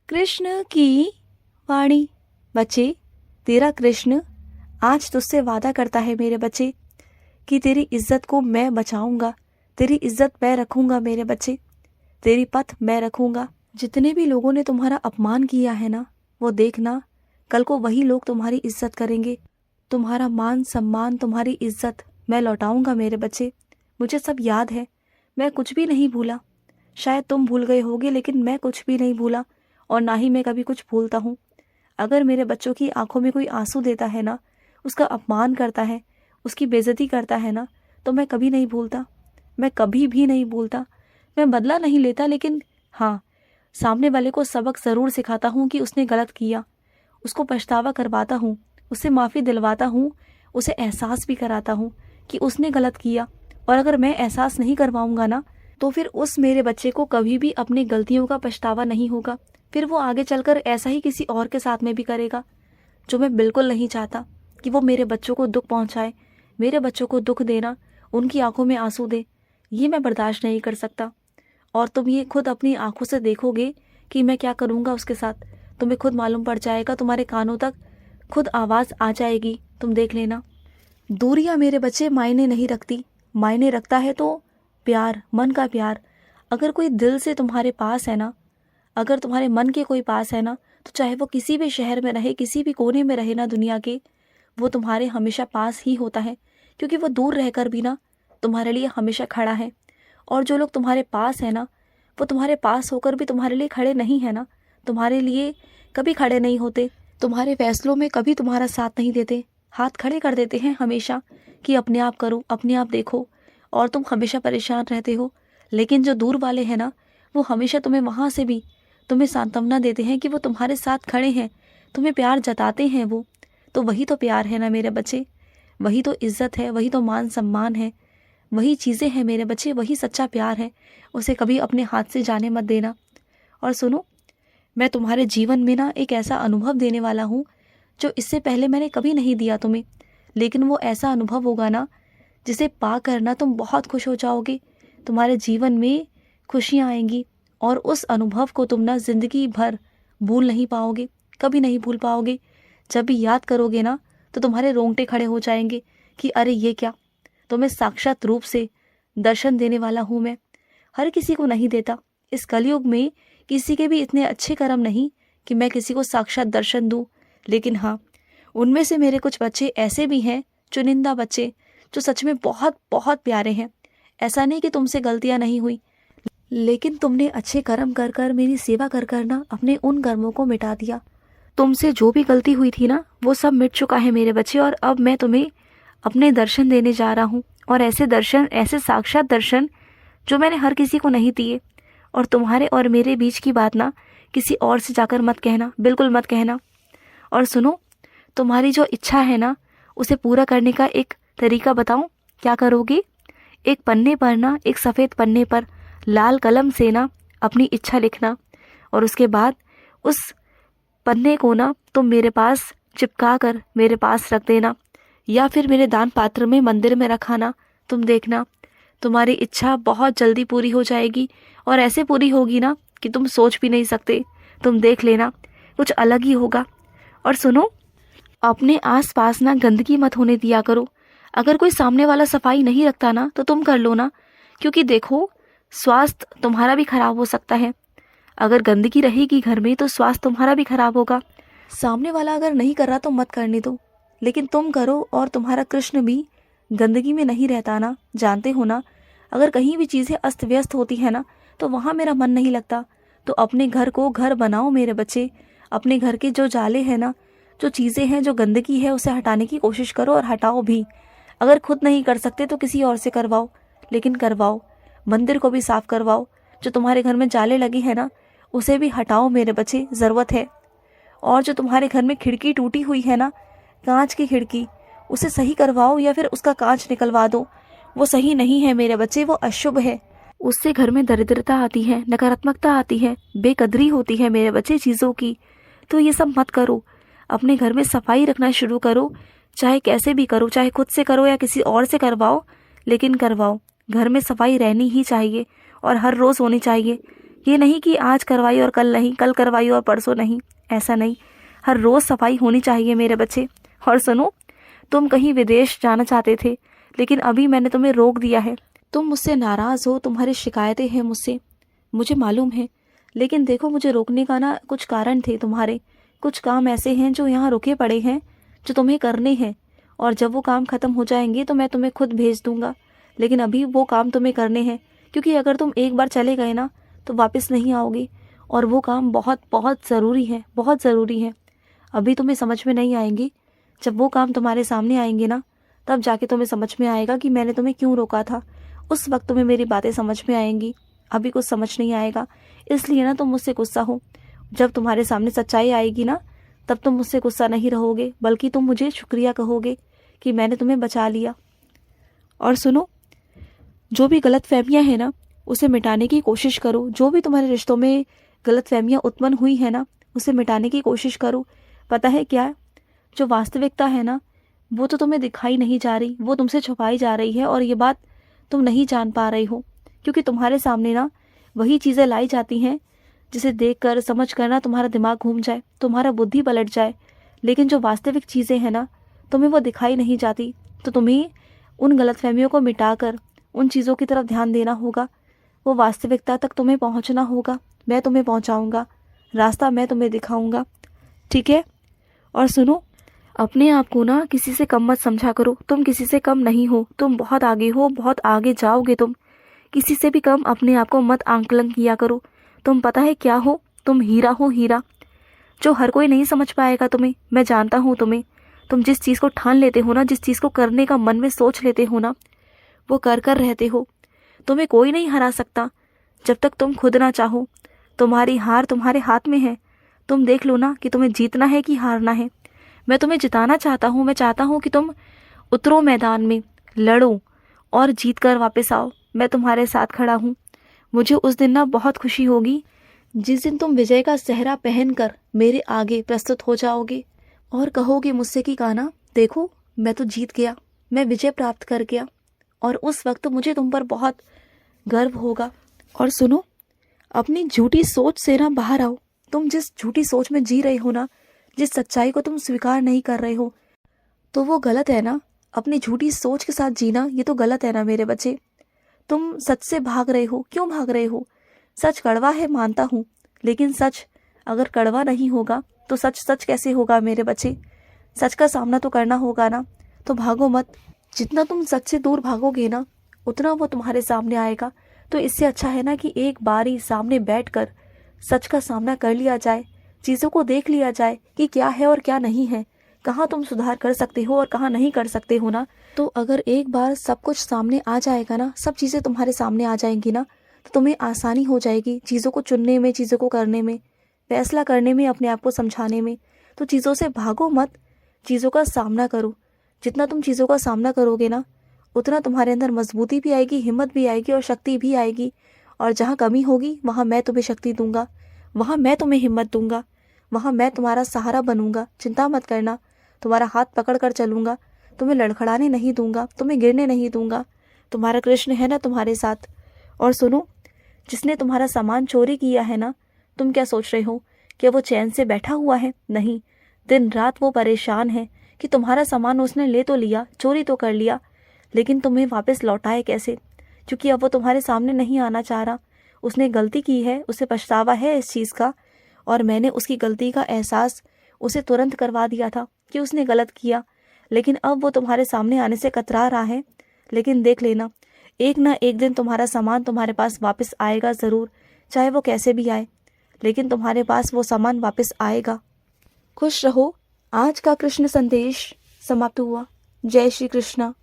कृष्ण की वाणी। बच्चे, तेरा कृष्ण आज तुझसे वादा करता है मेरे बच्चे कि तेरी इज्जत को मैं बचाऊंगा, तेरी इज्जत मैं रखूंगा मेरे बच्चे, तेरी पथ मैं रखूंगा। जितने भी लोगों ने तुम्हारा अपमान किया है ना, वो देखना कल को वही लोग तुम्हारी इज्जत करेंगे। तुम्हारा मान सम्मान, तुम्हारी इज्जत मैं लौटाऊंगा मेरे बच्चे। मुझे सब याद है, मैं कुछ भी नहीं भूला। शायद तुम भूल गए होगे, लेकिन मैं कुछ भी नहीं भूला और ना ही मैं कभी कुछ भूलता हूँ। अगर मेरे बच्चों की आंखों में कोई आंसू देता है ना, उसका अपमान करता है, उसकी बेइज्जती करता है ना, तो मैं कभी नहीं भूलता, मैं कभी भी नहीं भूलता। मैं बदला नहीं लेता, लेकिन हाँ, सामने वाले को सबक ज़रूर सिखाता हूँ कि उसने गलत किया, उसको पछतावा करवाता हूँ, उससे माफ़ी दिलवाता हूँ, उसे एहसास भी कराता हूँ कि उसने गलत किया। और अगर मैं एहसास नहीं करवाऊँगा ना, तो फिर उस मेरे बच्चे को कभी भी अपनी गलतियों का पछतावा नहीं होगा। फिर वो आगे चलकर ऐसा ही किसी और के साथ में भी करेगा, जो मैं बिल्कुल नहीं चाहता कि वो मेरे बच्चों को दुख पहुंचाए। मेरे बच्चों को दुख देना, उनकी आंखों में आंसू दे, ये मैं बर्दाश्त नहीं कर सकता। और तुम ये खुद अपनी आंखों से देखोगे कि मैं क्या करूँगा उसके साथ। तुम्हें खुद मालूम पड़ जाएगा, तुम्हारे कानों तक खुद आवाज़ आ जाएगी, तुम देख लेना। दूरियां मेरे बच्चे मायने नहीं रखती, मायने रखता है तो प्यार, मन का प्यार। अगर कोई दिल से तुम्हारे पास है ना, अगर तुम्हारे मन के कोई पास है ना, तो चाहे वो किसी भी शहर में रहे, किसी भी कोने में रहे ना दुनिया के, वो तुम्हारे हमेशा पास ही होता है, क्योंकि वो दूर रहकर भी ना तुम्हारे लिए हमेशा खड़ा है। और जो लोग तुम्हारे पास है ना, वो तुम्हारे पास होकर भी तुम्हारे लिए खड़े नहीं है ना, तुम्हारे लिए कभी खड़े नहीं होते, तुम्हारे फैसलों में कभी तुम्हारा साथ नहीं देते, हाथ खड़े कर देते हैं हमेशा कि अपने आप करो, अपने आप देखो, और तुम हमेशा परेशान रहते हो। लेकिन जो दूर वाले हैं ना, वो हमेशा तुम्हें वहाँ से भी तुम्हें सांत्वना देते हैं कि वो तुम्हारे साथ खड़े हैं, तुम्हें प्यार जताते हैं वो। तो वही तो प्यार है ना मेरे बच्चे, वही तो इज्जत है, वही तो मान सम्मान है, वही चीज़ें हैं मेरे बच्चे, वही सच्चा प्यार है। उसे कभी अपने हाथ से जाने मत देना। और सुनो, मैं तुम्हारे जीवन में ना एक ऐसा अनुभव देने वाला हूँ जो इससे पहले मैंने कभी नहीं दिया तुम्हें। लेकिन वो ऐसा अनुभव होगा ना, जिसे पा कर ना तुम बहुत खुश हो जाओगे, तुम्हारे जीवन में खुशियाँ आएंगी। और उस अनुभव को तुम ना जिंदगी भर भूल नहीं पाओगे, कभी नहीं भूल पाओगे। जब भी याद करोगे ना, तो तुम्हारे रोंगटे खड़े हो जाएंगे कि अरे ये क्या। तो मैं साक्षात रूप से दर्शन देने वाला हूँ। मैं हर किसी को नहीं देता, इस कलयुग में किसी के भी इतने अच्छे कर्म नहीं कि मैं किसी को साक्षात दर्शन दूँ। लेकिन हाँ, उनमें से मेरे कुछ बच्चे ऐसे भी हैं, चुनिंदा बच्चे, जो सच में बहुत बहुत प्यारे हैं। ऐसा नहीं कि तुमसे गलतियाँ नहीं हुई, लेकिन तुमने अच्छे कर्म कर कर, मेरी सेवा कर कर ना अपने उन कर्मों को मिटा दिया। तुमसे जो भी गलती हुई थी ना, वो सब मिट चुका है मेरे बच्चे। और अब मैं तुम्हें अपने दर्शन देने जा रहा हूँ, और ऐसे दर्शन, ऐसे साक्षात दर्शन जो मैंने हर किसी को नहीं दिए। और तुम्हारे और मेरे बीच की बात ना किसी और से जाकर मत कहना, बिल्कुल मत कहना। और सुनो, तुम्हारी जो इच्छा है ना, उसे पूरा करने का एक तरीका बताऊं? क्या करोगे? एक पन्ने पर ना, एक सफ़ेद पन्ने पर लाल कलम से ना अपनी इच्छा लिखना, और उसके बाद उस पन्ने को ना तुम मेरे पास चिपका कर मेरे पास रख देना, या फिर मेरे दान पात्र में मंदिर में रखाना। तुम देखना, तुम्हारी इच्छा बहुत जल्दी पूरी हो जाएगी, और ऐसे पूरी होगी ना कि तुम सोच भी नहीं सकते। तुम देख लेना, कुछ अलग ही होगा। और सुनो, अपने आस पास ना गंदगी मत होने दिया करो। अगर कोई सामने वाला सफाई नहीं रखता ना, तो तुम कर लो ना, क्योंकि देखो, स्वास्थ्य तुम्हारा भी खराब हो सकता है। अगर गंदगी रहेगी घर में, तो स्वास्थ्य तुम्हारा भी खराब होगा। सामने वाला अगर नहीं कर रहा तो मत करने दो, लेकिन तुम करो। और तुम्हारा कृष्ण भी गंदगी में नहीं रहता ना, जानते हो ना। अगर कहीं भी चीज़ें अस्त व्यस्त होती है ना, तो वहाँ मेरा मन नहीं लगता। तो अपने घर को घर बनाओ मेरे बच्चे। अपने घर के जो जाले हैं ना, जो चीज़ें हैं, जो गंदगी है, उसे हटाने की कोशिश करो, और हटाओ भी। अगर खुद नहीं कर सकते तो किसी और से करवाओ, लेकिन करवाओ। मंदिर को भी साफ करवाओ। जो तुम्हारे घर में जाले लगी है ना, उसे भी हटाओ मेरे बच्चे, ज़रूरत है। और जो तुम्हारे घर में खिड़की टूटी हुई है ना, कांच की खिड़की, उसे सही करवाओ, या फिर उसका कांच निकलवा दो। वो सही नहीं है मेरे बच्चे, वो अशुभ है। उससे घर में दरिद्रता आती है, नकारात्मकता आती है, बेकदरी होती है मेरे बच्चे चीज़ों की। तो ये सब मत करो। अपने घर में सफाई रखना शुरू करो, चाहे कैसे भी करो, चाहे खुद से करो या किसी और से करवाओ, लेकिन करवाओ। घर में सफाई रहनी ही चाहिए, और हर रोज़ होनी चाहिए, ये नहीं कि आज करवाई और कल नहीं, कल करवाई और परसों नहीं, ऐसा नहीं। हर रोज़ सफाई होनी चाहिए मेरे बच्चे। और सुनो, तुम कहीं विदेश जाना चाहते थे, लेकिन अभी मैंने तुम्हें रोक दिया है। तुम मुझसे नाराज़ हो, तुम्हारी शिकायतें हैं मुझसे, मुझे मालूम है। लेकिन देखो, मुझे रोकने का ना कुछ कारण थे। तुम्हारे कुछ काम ऐसे हैं जो यहाँ रुके पड़े हैं, जो तुम्हें करने हैं, और जब वो काम ख़त्म हो जाएंगे तो मैं तुम्हें खुद भेज दूँगा। लेकिन अभी वो काम तुम्हें करने हैं, क्योंकि अगर तुम एक बार चले गए ना तो वापस नहीं आओगे, और वो काम बहुत बहुत ज़रूरी है, बहुत ज़रूरी है। अभी तुम्हें समझ में नहीं आएंगी, जब वो काम तुम्हारे सामने आएंगे ना तब जाके तुम्हें समझ में आएगा कि मैंने तुम्हें क्यों रोका था। उस वक्त तुम्हें मेरी बातें समझ में आएंगी, अभी कुछ समझ नहीं आएगा। इसलिए ना तुम मुझसे गुस्सा हो। जब तुम्हारे सामने सच्चाई आएगी ना तब तुम मुझसे गुस्सा नहीं रहोगे, बल्कि तुम मुझे शुक्रिया कहोगे कि मैंने तुम्हें बचा लिया। और सुनो, जो भी गलतफहमियां हैं ना उसे मिटाने की कोशिश करो। जो भी तुम्हारे रिश्तों में गलतफहमियां उत्पन्न हुई है ना उसे मिटाने की कोशिश करो। पता है क्या है, जो वास्तविकता है ना वो तो तुम्हें दिखाई नहीं जा रही, वो तुमसे छुपाई जा रही है, और ये बात तुम नहीं जान पा रही हो, क्योंकि तुम्हारे सामने ना वही चीज़ें लाई जाती हैं जिसे देख कर समझ कर ना तुम्हारा दिमाग घूम जाए, तुम्हारा बुद्धि पलट जाए। लेकिन जो वास्तविक चीज़ें हैं ना तुम्हें वो दिखाई नहीं जाती। तो तुम्हें उन गलतफहमियों को मिटाकर उन चीज़ों की तरफ ध्यान देना होगा। वो वास्तविकता तक तुम्हें पहुंचना होगा। मैं तुम्हें पहुंचाऊंगा, रास्ता मैं तुम्हें दिखाऊंगा, ठीक है। और सुनो, अपने आप को ना किसी से कम मत समझा करो। तुम किसी से कम नहीं हो, तुम बहुत आगे हो, बहुत आगे जाओगे तुम। किसी से भी कम अपने आप को मत आंकलन किया करो। तुम पता है क्या हो, तुम हीरा हो, हीरा, जो हर कोई नहीं समझ पाएगा तुम्हें। मैं जानता हूँ तुम्हें। तुम जिस चीज़ को ठान लेते हो ना, जिस चीज़ को करने का मन में सोच लेते हो ना, वो कर कर रहते हो। तुम्हें कोई नहीं हरा सकता जब तक तुम खुद ना चाहो। तुम्हारी हार तुम्हारे हाथ में है। तुम देख लो ना कि तुम्हें जीतना है कि हारना है। मैं तुम्हें जिताना चाहता हूँ। मैं चाहता हूँ कि तुम उतरो मैदान में, लड़ो और जीत कर वापस आओ। मैं तुम्हारे साथ खड़ा हूँ। मुझे उस दिन ना बहुत खुशी होगी जिस दिन तुम विजय का सेहरा पहनकर मेरे आगे प्रस्तुत हो जाओगे और कहोगे मुझसे कि कान्हा देखो, मैं तो जीत गया, मैं विजय प्राप्त कर गया। और उस वक्त मुझे तुम पर बहुत गर्व होगा। और सुनो, अपनी झूठी सोच से ना बाहर आओ। तुम जिस झूठी सोच में जी रहे हो ना, जिस सच्चाई को तुम स्वीकार नहीं कर रहे हो, तो वो गलत है ना। अपनी झूठी सोच के साथ जीना ये तो गलत है ना मेरे बच्चे। तुम सच से भाग रहे हो। क्यों भाग रहे हो? सच कड़वा है, मानता हूँ, लेकिन सच अगर कड़वा नहीं होगा तो सच सच कैसे होगा मेरे बच्चे? सच का सामना तो करना होगा ना। तो भागो मत। जितना तुम सच से दूर भागोगे ना उतना वो तुम्हारे सामने आएगा। तो इससे अच्छा है ना कि एक बार ही सामने बैठकर सच का सामना कर लिया जाए, चीज़ों को देख लिया जाए कि क्या है और क्या नहीं है, कहाँ तुम सुधार कर सकते हो और कहाँ नहीं कर सकते हो ना। तो अगर एक बार सब कुछ सामने आ जाएगा ना, सब चीज़ें तुम्हारे सामने आ जाएंगी ना, तो तुम्हें आसानी हो जाएगी चीज़ों को चुनने में, चीज़ों को करने में, फैसला करने में, अपने आप को समझाने में। तो चीज़ों से भागो मत, चीज़ों का सामना करो। जितना तुम चीज़ों का सामना करोगे ना उतना तुम्हारे अंदर मजबूती भी आएगी, हिम्मत भी आएगी और शक्ति भी आएगी। और जहाँ कमी होगी वहाँ मैं तुम्हें शक्ति दूंगा, वहाँ मैं तुम्हें हिम्मत दूंगा, वहाँ मैं तुम्हारा सहारा बनूंगा। चिंता मत करना, तुम्हारा हाथ पकड़ कर चलूंगा, तुम्हें लड़खड़ाने नहीं दूंगा, तुम्हें गिरने नहीं दूंगा। तुम्हारा कृष्ण है ना तुम्हारे साथ। और सुनो, जिसने तुम्हारा सामान चोरी किया है ना, तुम क्या सोच रहे हो कि वो चैन से बैठा हुआ है? नहीं, दिन रात वो परेशान है कि तुम्हारा सामान उसने ले तो लिया, चोरी तो कर लिया, लेकिन तुम्हें वापस लौटाए कैसे? क्योंकि अब वो तुम्हारे सामने नहीं आना चाह रहा। उसने गलती की है, उसे पछतावा है इस चीज़ का, और मैंने उसकी गलती का एहसास उसे तुरंत करवा दिया था कि उसने गलत किया। लेकिन अब वो तुम्हारे सामने आने से कतरा रहा है। लेकिन देख लेना, एक ना एक दिन तुम्हारा सामान तुम्हारे पास वापस आएगा ज़रूर, चाहे वो कैसे भी आए, लेकिन तुम्हारे पास वो सामान वापस आएगा। खुश रहो। आज का कृष्ण संदेश समाप्त हुआ। जय श्री कृष्णा।